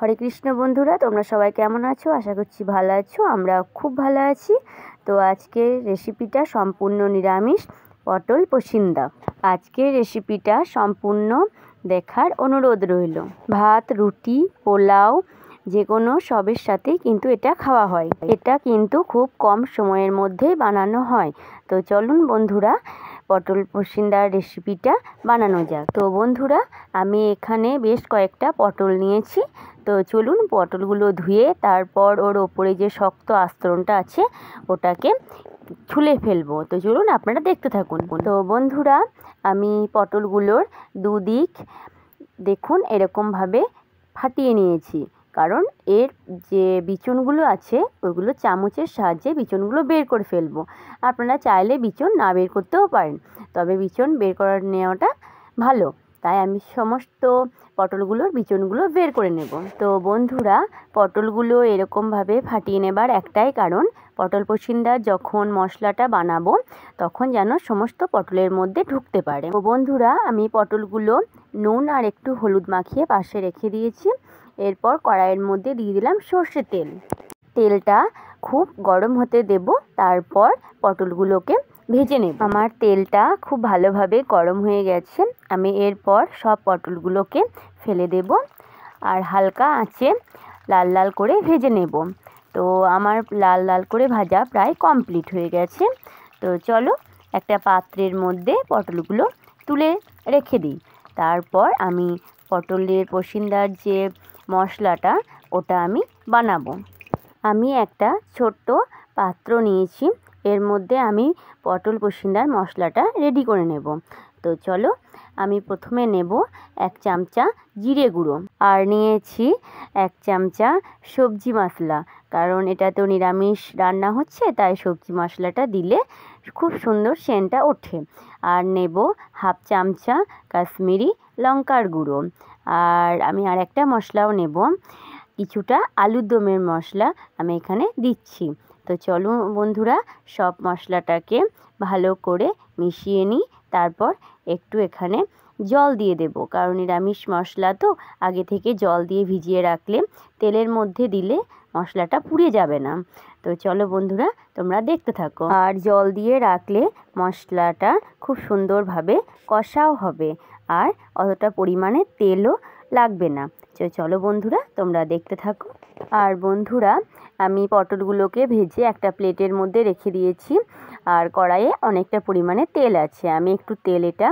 হরে কৃষ্ণ বন্ধুরা, তোমরা সবাই কেমন আছো? আশা করছি ভালো আছো। আমরা খুব ভালো আছি। তো আজকের রেসিপিটা সম্পূর্ণ নিরামিষ, পটল পসিন্দা। আজকের রেসিপিটা সম্পূর্ণ দেখার অনুরোধ রইল। ভাত, রুটি, পোলাও যে কোনো সবের সাথেই কিন্তু এটা খাওয়া হয়। এটা কিন্তু খুব কম সময়ের মধ্যেই বানানো হয়। তো চলুন বন্ধুরা, পটল পসিন্দার রেসিপিটা বানানো যাক। তো বন্ধুরা, আমি এখানে বেশ কয়েকটা পটল নিয়েছি। তো চলুন পটলগুলো ধুয়ে তারপর ওর ওপরে যে শক্ত আস্তরণটা আছে ওটাকে ছুলে ফেলবো। তো চলুন আপনারা দেখতে থাকুন। তো বন্ধুরা, আমি পটলগুলোর দুদিক দেখুন এরকমভাবে ফাটিয়ে নিয়েছি, কারণ এর যে বিচনগুলো আছে ওইগুলো চামচের সাহায্যে বিচনগুলো বের করে ফেলবো। আপনারা চাইলে বিচন না বের করতেও পারেন, তবে বিচন বের করে নেওয়াটা ভালো। তাই আমি সমস্ত পটলগুলোর বিচনগুলো বের করে নেব। তো বন্ধুরা, পটলগুলো এরকমভাবে ফাটিয়ে নেবার একটাই কারণ, পটল পসিন্দার যখন মশলাটা বানাবো তখন যেন সমস্ত পটলের মধ্যে ঢুকতে পারে। তো বন্ধুরা, আমি পটলগুলো নুন আর একটু হলুদ মাখিয়ে পাশে রেখে দিয়েছি। এরপর কড়াইয়ের মধ্যে দিয়ে দিলাম সর্ষের তেল। তেলটা খুব গরম হতে দেব, তারপর পটলগুলোকে ভেজে নেব। আমার তেলটা খুব ভালোভাবে গরম হয়ে গেছে। আমি এরপর সব পটলগুলোকে ফেলে দেব আর হালকা আঁচে লাল লাল করে ভেজে নেব। তো আমার লাল লাল করে ভাজা প্রায় কমপ্লিট হয়ে গেছে। তো চলো একটা পাত্রের মধ্যে পটলগুলো তুলে রেখে দিই। তারপর আমি পটলের পসিন্দার যে মশলাটা ওটা আমি বানাবো। আমি একটা ছোট্ট পাত্র নিয়েছি, এর মধ্যে আমি পটল পসিন্দার মশলাটা রেডি করে নেব। তো চলো, আমি প্রথমে নেব 1 চামচা জিরে গুঁড়ো, আর নিয়েছি 1 চামচা সবজি মশলা, কারণ এটা তো নিরামিষ রান্না হচ্ছে, তাই সবজি মশলাটা দিলে খুব সুন্দর সেন্টটা ওঠে। আর নেব 1/2 চামচা কাশ্মীরি লঙ্কার গুঁড়ো, আর আমি আর একটা মশলাও নেব, কিছুটা আলুর দমের মশলা আমি এখানে দিচ্ছি। তো চলো বন্ধুরা, সব মশলাটাকে ভালো করে মিশিয়ে নিই। তারপর একটু এখানে জল দিয়ে দেব, কারণ নিরামিষ মশলা তো আগে থেকে জল দিয়ে ভিজিয়ে রাখলে তেলের মধ্যে দিলে মশলাটা পুড়ে যাবে না। তো চলো বন্ধুরা, তোমরা দেখতে থাকো। আর জল দিয়ে রাখলে মশলাটা খুব সুন্দরভাবে কষাও হবে, আর অতটা পরিমাণে তেলও লাগবে না। চলো বন্ধুরা, তোমরা দেখতে থাকো। আর বন্ধুরা, আমি পটলগুলোকে ভেজে একটা প্লেটের মধ্যে রেখে দিয়েছি, আর কড়াইয়ে অনেকটা পরিমাণে তেল আছে। আমি একটু তেল এটা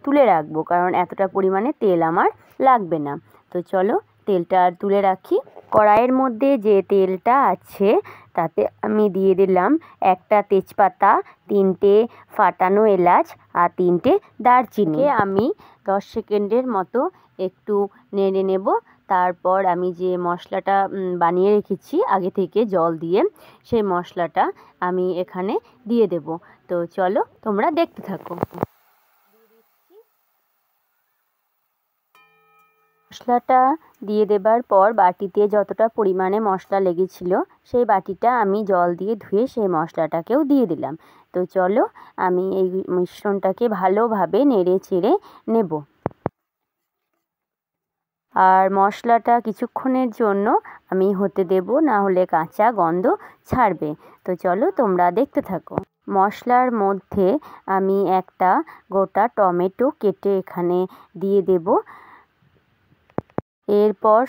তুলে রাখবো, কারণ এতটা পরিমাণে তেল আমার লাগবে না। তো চলো তেলটা আর তুলে রাখি। কড়াইয়ের মধ্যে যে তেলটা আছে তাতে আমি দিয়ে দিলাম একটা তেজপাতা, 3টে ফাটানো এলাচ আর 3টে দারচিনি। আমি 10 সেকেন্ডের মতো একটু নেড়ে নেব। তারপর আমি যে মশলাটা বানিয়ে রেখেছি আগে থেকে জল দিয়ে, সেই মশলাটা আমি এখানে দিয়ে দেব। তো চলো তোমরা দেখতে থাকো। মশলাটা দিয়ে দেবার পর বাটিতে যতটা পরিমাণে মশলা লেগেছিল সেই বাটিটা আমি জল দিয়ে ধুয়ে সেই মশলাটাকেও দিয়ে দিলাম। তো চলো আমি এই মিশ্রণটাকে ভালোভাবে নেড়ে চেড়ে নেব। আর মশলাটা কিছুক্ষণের জন্য আমি হতে দেব, না হলে কাঁচা গন্ধ ছাড়বে। তো চলো তোমরা দেখতে থাকো। মশলার মধ্যে আমি একটা গোটা টমেটো কেটে এখানে দিয়ে দেব। এরপর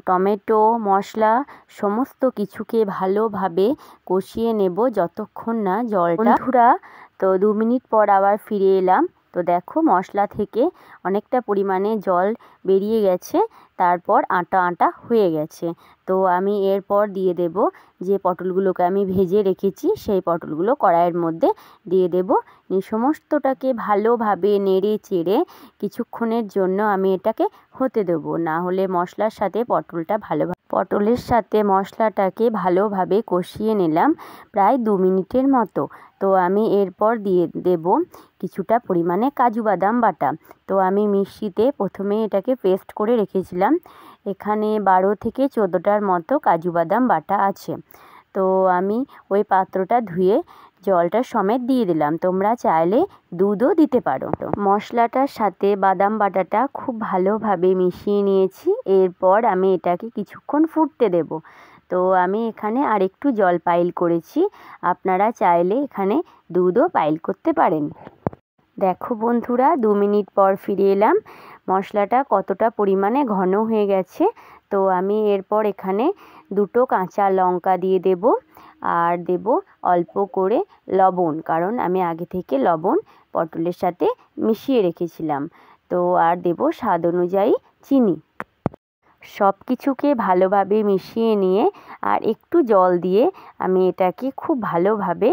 টমেটো, মশলা সমস্ত কিছুকে ভালোভাবে কষিয়ে নেব যতক্ষণ না জলটা। বন্ধুরা, তো 2 মিনিট পর আবার ফিরে এলাম। তো দেখো মশলা থেকে অনেকটা পরিমাণে জল বেরিয়ে গেছে, তারপর আটা আটা হয়ে গেছে। তো আমি এরপর দিয়ে দেব যে পটলগুলোকে আমি ভেজে রেখেছি, সেই পটলগুলো কড়াইয়ের মধ্যে দিয়ে দেব। সমস্তটাকে ভালোভাবে নেড়ে চেড়ে কিছুক্ষণের জন্য আমি এটাকে হতে দেবো, না হলে মশলার সাথে পটলের সাথে মশলাটাকে ভালোভাবে কষিয়ে নিলাম প্রায় 2 মিনিটের মতো। তো আমি এরপর দিয়ে দেব কিছুটা পরিমাণে কাজু বাদাম বাটা। তো আমি মিক্সিতে প্রথমে এটাকে পেস্ট করে রেখেছিলাম, এখানে 12 থেকে 14টার মতো কাজু বাদাম বাটা আছে। তো আমি ওই পাত্রটা ধুয়ে জলটা সমেত দিয়ে দিলাম। তোমরা চাইলে দুধও দিতে পারো। মশলাটার সাথে বাদাম বাটাটা খুব ভালোভাবে মিশিয়ে নিয়েছি। এরপর আমি এটাকে কিছুক্ষণ ফুটতে দেব। তো আমি এখানে আরেকটু জল পাইল করেছি, আপনারা চাইলে এখানে দুধও পাইল করতে পারেন। দেখো বন্ধুরা, 2 মিনিট পর ফিরে এলাম। মশলাটা কতটা পরিমাণে ঘন হয়ে গেছে। তো আমি এরপর এখানে 2টো কাঁচা লঙ্কা দিয়ে দেব, আর দেব অল্প করে লবণ, কারণ আমি আগে থেকে লবণ পটলের সাথে মিশিয়ে রেখেছিলাম। তো আর দেব স্বাদ অনুযায়ী চিনি। সব কিছুকে ভালোভাবে মিশিয়ে নিয়ে আর একটু জল দিয়ে আমি এটাকে খুব ভালোভাবে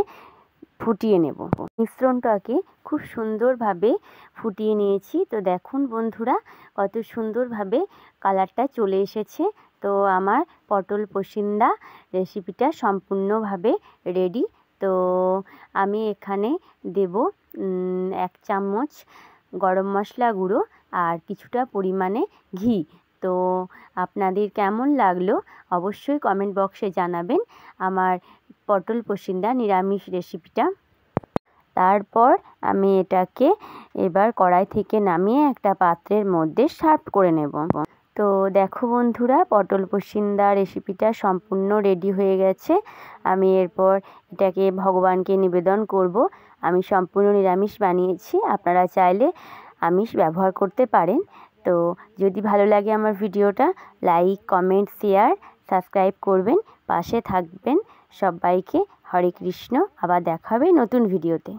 ফুটিয়ে নেব। মিশ্রণটাকে খুব সুন্দরভাবে ফুটিয়ে নিয়েছি। তো দেখুন বন্ধুরা, কত সুন্দরভাবে কালারটা চলে এসেছে। তো আমার পটল পসিন্দা রেসিপিটা সম্পূর্ণভাবে রেডি। তো আমি এখানে দেব 1 চামচ গরম মশলা গুঁড়ো আর কিছুটা পরিমাণে ঘি। তো আপনাদের কেমন লাগলো অবশ্যই কমেন্ট বক্সে জানাবেন আমার পটল পসিন্দা নিরামিষ রেসিপিটা। তারপর আমি এটাকে এবার কড়াই থেকে নামিয়ে একটা পাত্রের মধ্যে সার্ভ করে নেব। তো দেখো বন্ধুরা, পটল পসিন্দা রেসিপিটা সম্পূর্ণ রেডি হয়ে গেছে। আমি এরপর এটাকে ভগবানকে নিবেদন করব। আমি সম্পূর্ণ নিরামিষ বানিয়েছি, আপনারা চাইলে আমিষ ব্যবহার করতে পারেন। তো যদি ভালো লাগে আমার ভিডিওটা, লাইক কমেন্ট শেয়ার সাবস্ক্রাইব করবেন, পাশে থাকবেন। সবাইকে হরে কৃষ্ণ। আবার দেখা হবে নতুন ভিডিওতে।